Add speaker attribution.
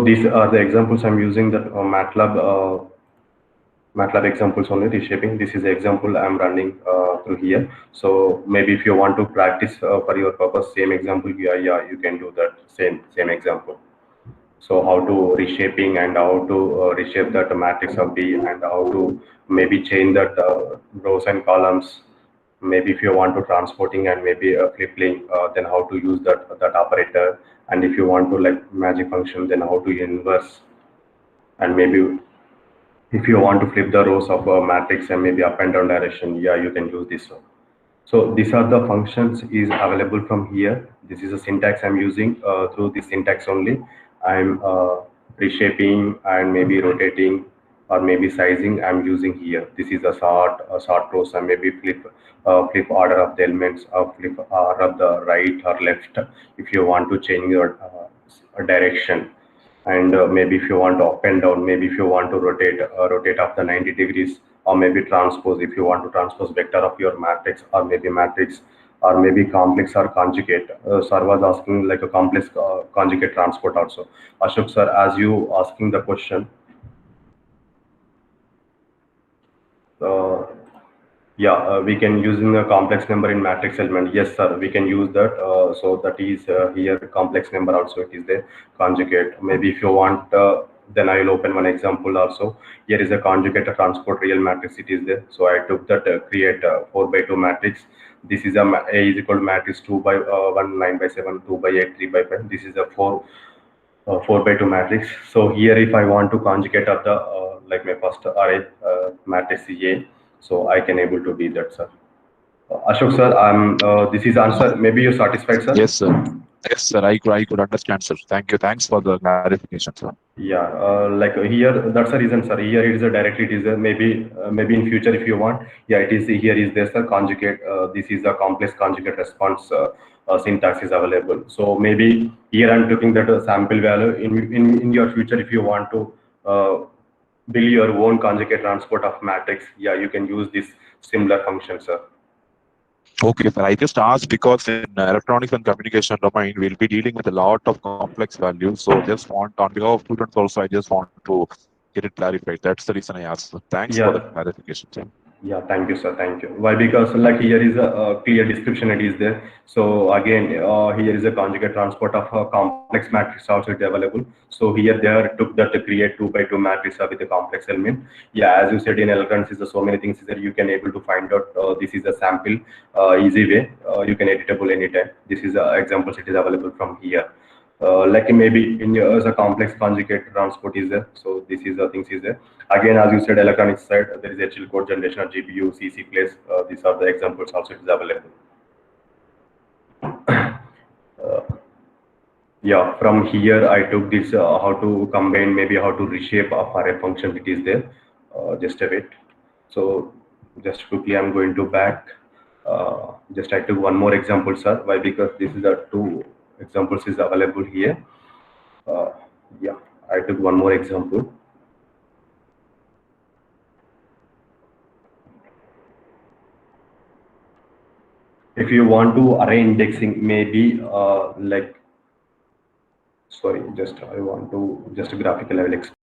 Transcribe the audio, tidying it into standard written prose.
Speaker 1: these are the examples I'm using, that MATLAB examples only, reshaping. This is the example I'm running through here. So maybe if you want to practice for your purpose, same example, yeah, you can do that same example. So how to reshaping and how to reshape that matrix of B, and how to maybe change that rows and columns. Maybe if you want to transporting and maybe flipping, then how to use that operator. And if you want to like magic function, then how to inverse. And maybe if you want to flip the rows of a matrix and maybe up and down direction, yeah, you can use this one. So these are the functions is available from here. This is a syntax I'm using. Through this syntax only, I'm reshaping and maybe rotating or maybe sizing. I'm using here. This is a sort rows, and maybe flip order of the elements, or flip order of the right or left. If you want to change your direction, and maybe if you want to up and down, maybe if you want to rotate up the 90 degrees, or maybe transpose, if you want to transpose vector of your matrix, or maybe matrix, or maybe complex or conjugate. Sir was asking like a complex conjugate transport also. Ashok sir, as you asking the question, uh, yeah, we can using a complex number in matrix element. Yes, sir, we can use that. So that is here complex number also. It is the conjugate. Maybe if you want, then I will open one example also. Here is a conjugate transport real matrix. It is there. So I took that create 4 by 2 matrix. This is A is equal to matrix 2 by 1, 9 by 7, 2 by 8, 3 by 5. This is a 4 by 2 matrix. So here, if I want to conjugate of the like my first array matrix A, so I can able to be that, sir. Ashok sir, I'm this is answer. Maybe you satisfied, sir?
Speaker 2: Yes, sir. Yes, sir. I could understand, sir. Thank you. Thanks for the clarification, sir.
Speaker 1: Yeah, like here, that's the reason, sir. Here it is a directly, it is a maybe in future if you want. Yeah, it is here is this a conjugate. This is a complex conjugate response syntax is available. So maybe here I'm taking that sample value in your future if you want to uh, build your own conjugate transport of matrix. Yeah, you can use this similar function, sir.
Speaker 2: Okay, sir. I just asked because in electronics and communication domain, we'll be dealing with a lot of complex values. So just want, on behalf of students also, I just want to get it clarified. That's the reason I asked. Sir. Thanks for the
Speaker 1: Yeah.
Speaker 2: clarification, sir.
Speaker 1: Yeah, thank you, sir. Thank you. Why? Because like here is a clear description. It is there. So again, here is a conjugate transport of a complex matrix also is available. So here they are took that to create 2 by 2 matrix with a complex element. Yeah, as you said in electronics, is so many things that you can able to find out. This is a sample, easy way. You can editable anytime. This is examples. It is available from here. Like maybe in as a complex conjugate transport is there. So this is the things is there. Again, as you said, electronics side, there is HL code generation of GPU, CC place. These are the examples also it is available. Yeah, from here I took this how to combine, maybe how to reshape of array function. It is there. Just a bit. So just quickly, I'm going to back. Just I took one more example, sir. Why? Because this is the two examples is available here. Uh, yeah, I took one more example. If you want to array indexing, maybe like sorry, just I want to just a graphical level explain.